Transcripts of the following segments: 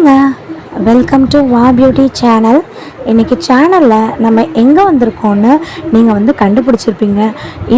ஹாய்ங்க, welcome to வா beauty channel. இன்றைக்கி சேனலில் நம்ம எங்கே வந்திருக்கோன்னு நீங்கள் கண்டுபிடிச்சிருப்பீங்க.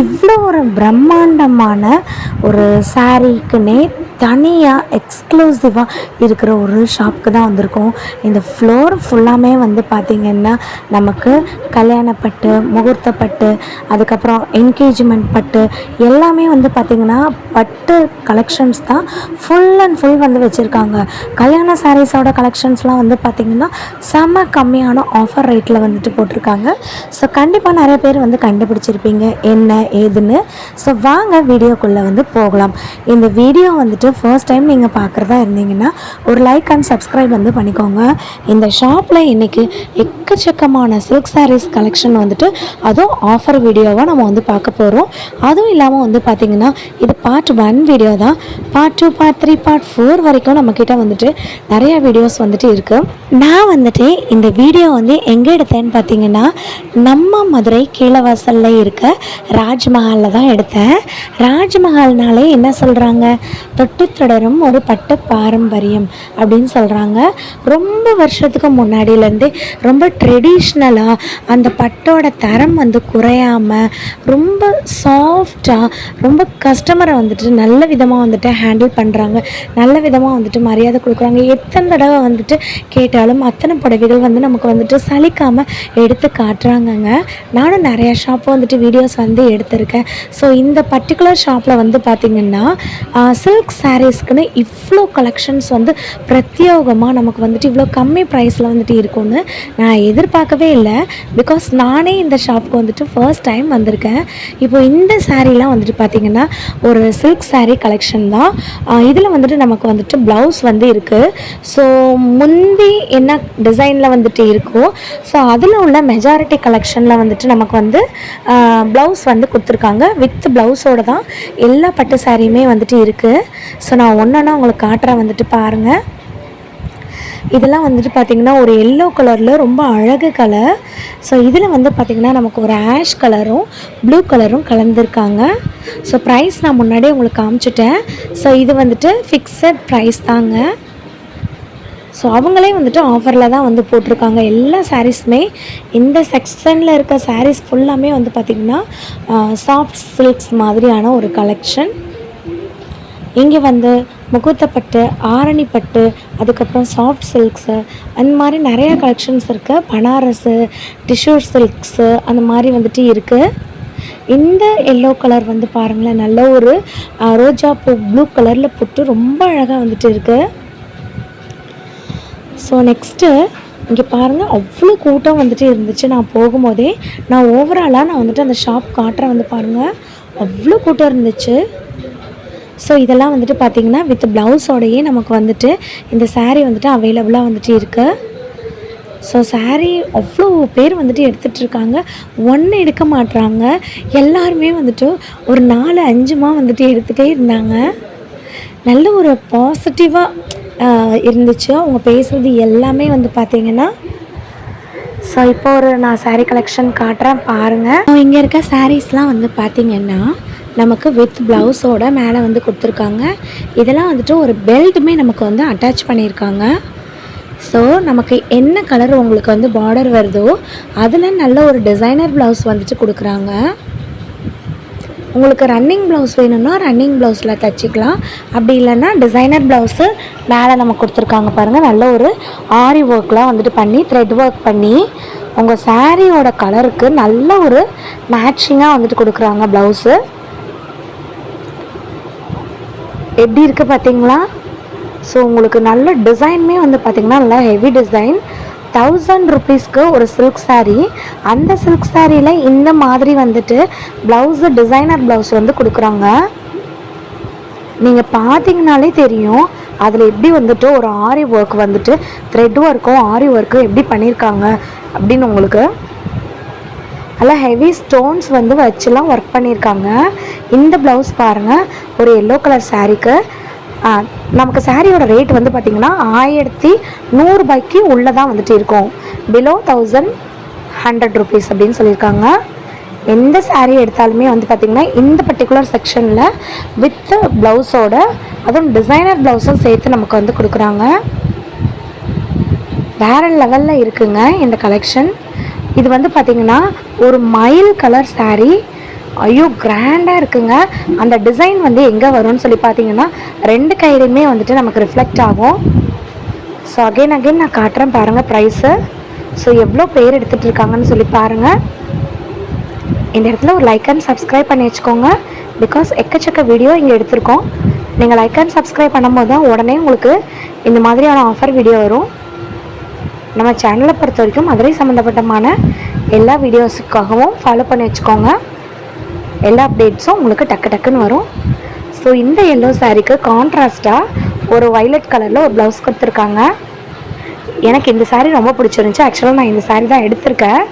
இவ்வளோ ஒரு பிரம்மாண்டமான ஒரு சாரீக்குன்னே தனியாக எக்ஸ்க்ளூசிவாக இருக்கிற ஒரு ஷாப்புக்கு தான் வந்திருக்கோம். இந்த ஃப்ளோர் ஃபுல்லாமே பார்த்திங்கன்னா நமக்கு கல்யாணப்பட்டு, முகூர்த்தப்பட்டு, அதுக்கப்புறம் என்கேஜ்மெண்ட் பட்டு எல்லாமே பார்த்திங்கன்னா பட்டு கலெக்ஷன்ஸ் தான் ஃபுல் அண்ட் ஃபுல் வச்சுருக்காங்க. கல்யாண சாரீஸோட கலெக்ஷன்ஸ்லாம் பார்த்திங்கன்னா செம்ம கம்மியான ஆஃபர் ரேட்டில் போட்டிருக்காங்க. ஸோ கண்டிப்பாக நிறைய பேர் கண்டுபிடிச்சிருப்பீங்க என்ன ஏதுன்னு. ஸோ வாங்க வீடியோக்குள்ளே போகலாம். இந்த வீடியோ ஃபர்ஸ்ட் டைம் நீங்கள் பார்க்குறதா இருந்தீங்கன்னா ஒரு லைக் அண்ட் சப்ஸ்கிரைப் பண்ணிக்கோங்க. இந்த ஷாப்பில் இன்றைக்கி எக்கச்சக்கமான சில்க் சாரீஸ் கலெக்ஷன் அதுவும் ஆஃபர் வீடியோவாக நம்ம பார்க்க போகிறோம். அதுவும் இல்லாமல் பார்த்திங்கன்னா இது பார்ட் 1 வீடியோ தான். பார்ட் 2, பார்ட் 3, பார்ட் 4 வரைக்கும் நம்மக்கிட்ட நிறையா வீடியோஸ் இருக்குது. நான் இந்த வீடியோ எங்கே எடுத்தேன்னு பார்த்தீங்கன்னா நம்ம மதுரை கீழவாசலில் இருக்க ராஜ்மஹாலில் தான் எடுத்தேன். ராஜ்மஹால்னாலே என்ன சொல்கிறாங்க, தொட்டு தொடரும் ஒரு பட்டு பாரம்பரியம் அப்படின்னு சொல்கிறாங்க. ரொம்ப வருஷத்துக்கு முன்னாடியிலேருந்து ரொம்ப ட்ரெடிஷ்னலாக அந்த பட்டோட தரம் குறையாமல் ரொம்ப சாஃப்டாக ரொம்ப கஸ்டமரை நல்ல விதமாக ஹேண்டில் பண்ணுறாங்க. நல்ல விதமாக மரியாதை கொடுக்குறாங்க. எத்தனை தடவை கேட்டாலும் அத்தனை புடவைகள் நமக்கு சலிக்காமல் எடுத்து காட்டுறாங்கங்க. நானும் நிறையா ஷாப்பை வீடியோஸ் எடுத்திருக்கேன். ஸோ இந்த பர்டிகுலர் ஷாப்பில் பார்த்திங்கன்னா சில்க் சாரீஸ்க்குன்னு இவ்வளோ கலெக்ஷன்ஸ் பிரத்யேகமாக நமக்கு இவ்வளோ கம்மி ப்ரைஸில் இருக்கும்னு நான் எதிர்பார்க்கவே இல்லை. பிகாஸ் நானே இந்த ஷாப்புக்கு ஃபர்ஸ்ட் டைம் வந்திருக்கேன். இப்போ இந்த சாரீலாம் பார்த்திங்கன்னா ஒரு சில்க் சாரீ கலெக்ஷன் தான். இதில் நமக்கு ப்ளவுஸ் இருக்குது. ஸோ முந்தி என்ன டிசைனில் இருக்கோ ஸோ அதில் உள்ள மெஜாரிட்டி கலெக்ஷனில் நமக்கு ப்ளவுஸ் கொடுத்துருக்காங்க. வித் ப்ளவுஸோடு தான் எல்லா பட்டு சாரியுமே இருக்குது. ஸோ நான் ஒன்றா உங்களுக்கு காட்டுறேன், பாருங்கள். இதெல்லாம் பார்த்திங்கன்னா ஒரு எல்லோ கலரில் ரொம்ப அழகு கலர். ஸோ இதில் பார்த்திங்கன்னா நமக்கு ஒரு ஆஷ் கலரும் ப்ளூ கலரும் கலந்துருக்காங்க. ஸோ ப்ரைஸ் நான் முன்னாடியே உங்களுக்கு காமிச்சிட்டேன். ஸோ இது ஃபிக்ஸட் ப்ரைஸ் தாங்க. ஸோ அவங்களே ஆஃபரில் தான் போட்டிருக்காங்க. எல்லா சாரீஸுமே இந்த செக்ஷனில் இருக்க சாரீஸ் ஃபுல்லாமே பார்த்திங்கன்னா சாஃப்ட் சில்க்ஸ் மாதிரியான ஒரு கலெக்ஷன். இங்கே முகூர்த்தப்பட்டு, ஆரணிப்பட்டு, அதுக்கப்புறம் சாஃப்ட் சில்க்ஸு அந்த மாதிரி நிறையா கலெக்ஷன்ஸ் இருக்குது. பனாரஸு, டிஷ்யூ சில்க்ஸு அந்த மாதிரி இருக்குது. இந்த எல்லோ கலர் பாருங்களேன், நல்ல ஒரு ரோஜா பூ ப்ளூ கலரில் போட்டு ரொம்ப அழகாக இருக்குது. ஸோ நெக்ஸ்ட்டு இங்கே பாருங்கள், அவ்வளோ கூட்டம் இருந்துச்சு. நான் போகும்போதே நான் ஓவராலாக நான் அந்த ஷாப் காட்டுறேன். பாருங்கள், அவ்வளோ கூட்டம் இருந்துச்சு. ஸோ இதெல்லாம் பார்த்திங்கன்னா வித் ப்ளவுஸோடையே நமக்கு இந்த சாரீ அவைலபிளாக இருக்குது. ஸோ சாரீ அவ்வளோ பேர் எடுத்துகிட்ருக்காங்க. ஒன்று எடுக்க மாட்டுறாங்க. எல்லாருமே ஒரு 4-5 எடுத்துகிட்டே இருந்தாங்க. நல்ல ஒரு பாசிட்டிவாக இருந்துச்சு அவங்க பேசுகிறது எல்லாமே பார்த்திங்கன்னா. ஸோ இப்போ நான் சாரீ கலெக்ஷன் காட்டுறேன், பாருங்கள். இங்கே இருக்க சாரீஸ்லாம் பார்த்திங்கன்னா நமக்கு வித் ப்ளவுஸோட மேலே கொடுத்துருக்காங்க. இதெல்லாம் ஒரு பெல்ட்டுமே நமக்கு அட்டாச் பண்ணியிருக்காங்க. ஸோ நமக்கு என்ன கலர் உங்களுக்கு பார்டர் வருதோ அதில் நல்ல ஒரு டிசைனர் ப்ளவுஸ் கொடுக்குறாங்க. உங்களுக்கு ரன்னிங் ப்ளவுஸ் வேணும்னா ரன்னிங் ப்ளவுஸில் தைச்சிக்கலாம். அப்படி இல்லைன்னா டிசைனர் ப்ளவுஸு மேலே நமக்கு கொடுத்துருக்காங்க. பாருங்கள், நல்ல ஒரு ஆரி ஒர்க்லாம் பண்ணி த்ரெட் ஒர்க் பண்ணி உங்கள் சாரியோட கலருக்கு நல்ல ஒரு மேட்சிங்காக கொடுக்குறாங்க. ப்ளவுஸு எப்படி இருக்குது பார்த்தீங்களா? ஸோ உங்களுக்கு நல்ல டிசைனுமே பார்த்திங்கன்னா நல்லா ஹெவி டிசைன். 1000 rupeesக்கு ஒரு சில்க் சாரீ. அந்த சில்க் சாரியில் இந்த மாதிரி ப்ளவுஸு டிசைனர் ப்ளவுஸ் கொடுக்குறாங்க. நீங்கள் பார்த்தீங்கனாலே தெரியும் அதில் எப்படி ஒரு ஆரி ஒர்க் த்ரெட் ஒர்க்கும் ஆரி ஒர்க்கும் எப்படி பண்ணியிருக்காங்க அப்படின்னு. உங்களுக்கு நல்லா ஹெவி ஸ்டோன்ஸ் வச்சுலாம் ஒர்க் பண்ணியிருக்காங்க. இந்த ப்ளவுஸ் பாருங்கள், ஒரு எல்லோ கலர் சாரீக்கு நமக்கு சாரியோட ரேட் பார்த்திங்கன்னா 1100 ரூபாய்க்கு உள்ளே தான் இருக்கும். பிலோ 1100 rupees அப்படின்னு சொல்லியிருக்காங்க. எந்த சாரீ எடுத்தாலுமே பார்த்திங்கன்னா இந்த பர்டிகுலர் செக்ஷனில் வித் ப்ளவுஸோட அதுவும் டிசைனர் ப்ளவுஸும் சேர்த்து நமக்கு கொடுக்குறாங்க. வேறு லெவலில் இருக்குங்க இந்த கலெக்ஷன். இது வந்து பார்த்திங்கன்னா ஒரு மயில் கலர் saree. ஐயோ கிராண்டாக இருக்குங்க. அந்த டிசைன் வந்து எங்கே வரும்னு சொல்லி பார்த்தீங்கன்னா 2 கையிலையுமே வந்துட்டு நமக்கு ரிஃப்ளெக்ட் ஆகும். ஸோ அகெயின் நான் காட்டுறேன் பாருங்கள் ப்ரைஸு. ஸோ எவ்வளோ பேர் எடுத்துகிட்டு இருக்காங்கன்னு சொல்லி பாருங்கள். இந்த இடத்துல ஒரு லைக் அண்ட் சப்ஸ்கிரைப் பண்ணி வச்சுக்கோங்க. பிகாஸ் எக்கச்சக்க வீடியோ இங்கே எடுத்திருக்கோம். நீங்கள் லைக் அண்ட் சப்ஸ்கிரைப் பண்ணும்போது தான் உடனே உங்களுக்கு இந்த மாதிரியான ஆஃபர் வீடியோ வரும். நம்ம சேனலை பொறுத்த வரைக்கும் மதுரை சம்மந்தப்பட்டமான எல்லா வீடியோஸுக்காகவும் ஃபாலோ பண்ணி வச்சுக்கோங்க. எல்லா அப்டேட்ஸும் உங்களுக்கு டக்குன்னு வரும். ஸோ இந்த எல்லோ சாரீக்கு கான்ட்ராஸ்ட்டாக ஒரு வைலட் கலரில் ஒரு ப்ளவுஸ் கொடுத்துருக்காங்க. எனக்கு இந்த சாரீ ரொம்ப பிடிச்சிருந்துச்சி. ஆக்சுவலாக நான் இந்த சாரீ தான் எடுத்திருக்கேன்.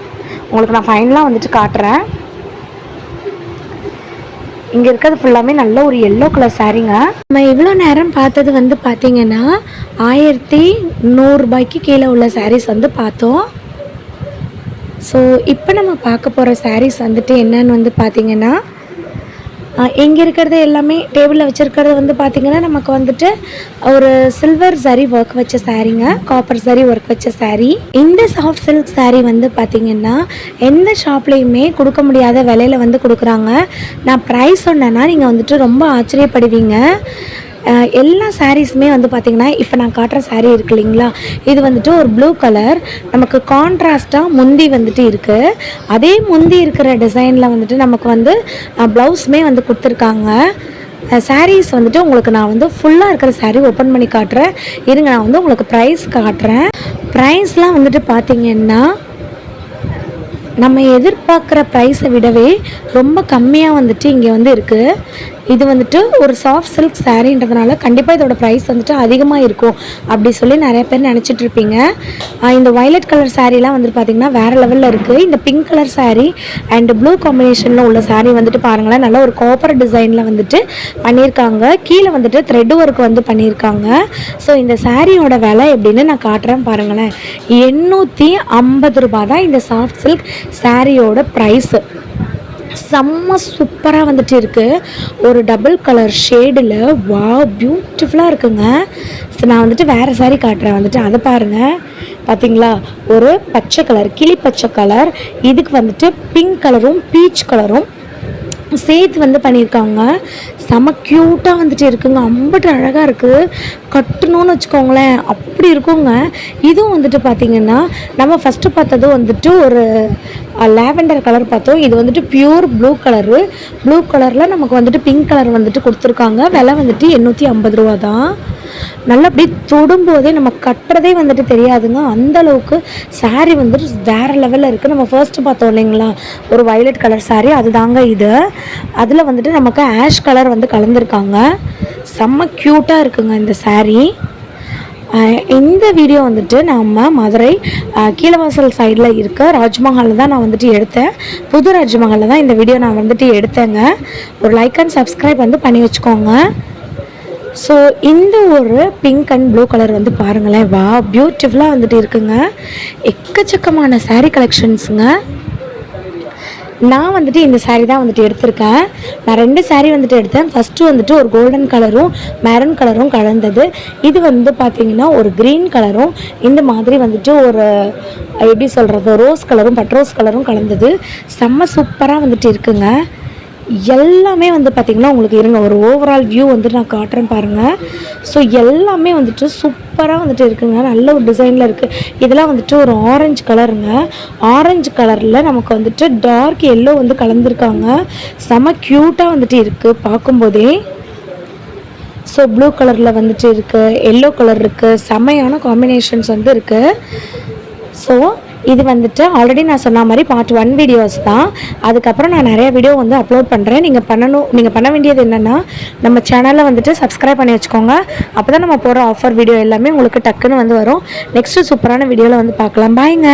உங்களுக்கு நான் ஃபைனலாக வந்துட்டு காட்டுறேன். இங்கே இருக்கிறது ஃபுல்லாமே நல்ல ஒரு எல்லோ கலர் சாரீங்க. நம்ம இவ்வளோ நேரம் பார்த்தது வந்து பார்த்திங்கன்னா 1100 ரூபாய்க்கு கீழே உள்ள சாரீஸ் வந்து பார்த்தோம். ஸோ இப்போ நம்ம பார்க்க போகிற சாரீஸ் வந்துட்டு என்னன்னு வந்து பார்த்திங்கன்னா, இங்கே இருக்கிறது எல்லாமே டேபிளில் வச்சுருக்கிறது வந்து பார்த்திங்கன்னா நமக்கு வந்துட்டு ஒரு சில்வர் சரி ஒர்க் வச்ச சாரீங்க, காப்பர் சரி ஒர்க் வச்ச சாரீ. இந்த சாஃப்ட் சில்க் சாரீ வந்து பார்த்திங்கன்னா எந்த ஷாப்லேயுமே கொடுக்க முடியாத விலையில் வந்து கொடுக்குறாங்க. நான் ப்ரைஸ் சொன்னேன்னா நீங்கள் வந்துட்டு ரொம்ப ஆச்சரியப்படுவீங்க. எல்லா சாரீஸுமே வந்து பார்த்திங்கன்னா இப்போ நான் காட்டுற சாரீ இருக்கு இல்லைங்களா, இது வந்துட்டு ஒரு ப்ளூ கலர் நமக்கு கான்ட்ராஸ்ட்டாக முந்தி வந்துட்டு இருக்குது. அதே முந்தி இருக்கிற டிசைனில் வந்துட்டு நமக்கு வந்து ப்ளவுஸுமே வந்து கொடுத்துருக்காங்க. சாரீஸ் வந்துட்டு உங்களுக்கு நான் வந்து ஃபுல்லாக இருக்கிற சாரீ ஓப்பன் பண்ணி காட்டுறேன். இருங்க நான் வந்து உங்களுக்கு ப்ரைஸ் காட்டுறேன். ப்ரைஸ்லாம் வந்துட்டு பார்த்திங்கன்னா நம்ம எதிர்பார்க்குற ப்ரைஸை விடவே ரொம்ப கம்மியாக வந்துட்டு இங்கே வந்து இருக்குது. இது வந்துட்டு ஒரு சாஃப்ட் சில்க் சாரீன்றதுனால கண்டிப்பாக இதோட ப்ரைஸ் வந்துட்டு அதிகமாக இருக்கும் அப்படி சொல்லி நிறைய பேர் நினச்சிட்டு இருப்பீங்க. இந்த வைலட் கலர் சாரீலாம் வந்துட்டு பார்த்திங்கன்னா வேறு லெவலில் இருக்குது. இந்த pink colour sari and blue காம்பினேஷனில் உள்ள சாரீ வந்துட்டு பாருங்களேன், நல்ல ஒரு காப்பர் டிசைனில் வந்துட்டு பண்ணியிருக்காங்க. கீழே வந்துட்டு த்ரெட் ஒர்க் வந்து பண்ணியிருக்காங்க. ஸோ இந்த சாரியோட விலை எப்படின்னு நான் காட்டுறேன் பாருங்களேன். 850 ரூபா தான் இந்த சாஃப்ட் சில்க் சாரியோட ப்ரைஸு. செம்ம சூப்பராக வந்துட்டு இருக்குது. ஒரு டபுள் கலர் ஷேடில் வா பியூட்டிஃபுல்லாக இருக்குங்க. ஸோ நான் வந்துட்டு வேறு சாரீ காட்டுறேன் வந்துட்டு அதை பாருங்கள். பார்த்தீங்களா, ஒரு பச்சை கலர், கிளி பச்சை கலர், இதுக்கு வந்துட்டு பிங்க் கலரும் பீச் கலரும் சேர்த்து வந்து பண்ணியிருக்காங்க. செம க்யூட்டாக வந்துட்டு இருக்குங்க. அம்பட்டு அழகாக இருக்குது. கட்டணும்னு வச்சுக்கோங்களேன் அப்படி இருக்குங்க. இதுவும் வந்துட்டு பார்த்திங்கன்னா நம்ம ஃபஸ்ட்டு பார்த்தது வந்துட்டு ஒரு லாவெண்டர் கலர் பார்த்தோம். இது வந்துட்டு பியூர் ப்ளூ கலரு. ப்ளூ கலரில் நமக்கு வந்துட்டு பிங்க் கலர் வந்துட்டு கொடுத்துருக்காங்க. விலை வந்துட்டு 850 ரூபா தான். நல்லா அப்படி தொடும்போதே நம்ம கட்டுறதே வந்துட்டு தெரியாதுங்க. அந்தளவுக்கு சாரீ வந்துட்டு வேறு லெவலில் இருக்குது. நம்ம ஃபர்ஸ்ட்டு பார்த்தோம் இல்லைங்களா ஒரு வைலட் கலர் சாரீ, அது தாங்க இது. அதில் வந்துட்டு நமக்கு ஆஷ் கலர் வந்து கலந்துருக்காங்க. செம்ம க்யூட்டாக இருக்குங்க இந்த சாரீ. இந்த வீடியோ வந்துட்டு நம்ம மதுரை கீழவாசல் சைடில் இருக்க ராஜ்மஹாலில் தான் நான் வந்துட்டு எடுத்தேன். புது ராஜ்மஹாலில் தான் இந்த வீடியோ நான் வந்துட்டு எடுத்தேங்க. ஒரு லைக் அண்ட் சப்ஸ்கிரைப் வந்து பண்ணி வச்சுக்கோங்க. ஸோ இந்த ஒரு பிங்க் அண்ட் ப்ளூ கலர் வந்து பாருங்களேன், வா பியூட்டிஃபுல்லாக வந்துட்டு இருக்குங்க. எக்கச்சக்கமான சாரீ கலெக்ஷன்ஸுங்க. நான் வந்துட்டு இந்த சாரீ தான் வந்துட்டு எடுத்திருக்கேன். நான் 2 சாரீ வந்துட்டு எடுத்தேன். ஃபஸ்ட்டு வந்துட்டு ஒரு கோல்டன் கலரும் மெரூன் கலரும் கலந்தது. இது வந்து பார்த்திங்கன்னா ஒரு க்ரீன் கலரும் இந்த மாதிரி வந்துட்டு ஒரு எப்படி சொல்கிறது ரோஸ் கலரும் பட்ரோஸ் கலரும் கலந்தது. செம்ம சூப்பராக வந்துட்டு இருக்குங்க. எல்லாமே வந்து பார்த்திங்கன்னா உங்களுக்கு இருங்க ஒரு ஓவரால் வியூ வந்துட்டு நான் காட்டுறேன் பாருங்கள். ஸோ எல்லாமே வந்துட்டு சூப்பராக வந்துட்டு இருக்குங்க. நல்ல ஒரு டிசைனில் இருக்குது. இதெல்லாம் வந்துட்டு ஒரு ஆரஞ்சு கலருங்க. ஆரஞ்சு கலரில் நமக்கு வந்துட்டு டார்க் எல்லோ வந்து கலந்துருக்காங்க. செம க்யூட்டாக வந்துட்டு இருக்குது பார்க்கும்போதே. ஸோ ப்ளூ கலரில் வந்துட்டு இருக்குது, எல்லோ கலர் இருக்குது, செமையான காம்பினேஷன்ஸ் வந்து இருக்குது. ஸோ இது வந்துட்டு ஆல்ரெடி நான் சொன்ன மாதிரி பார்ட் 1 வீடியோஸ் தான். அதுக்கப்புறம் நான் நிறைய வீடியோ வந்து அப்லோட் பண்ணுறேன். நீங்கள் பண்ண வேண்டியது என்னென்னா நம்ம சேனலில் வந்துட்டு சப்ஸ்கிரைப் பண்ணி வச்சுக்கோங்க. அப்போ தான் நம்ம போகிற ஆஃபர் வீடியோ எல்லாமே உங்களுக்கு டக்குன்னு வந்து வரும். நெக்ஸ்ட்டு சூப்பரான வீடியோவில் வந்து பார்க்கலாம். பாய்ங்க.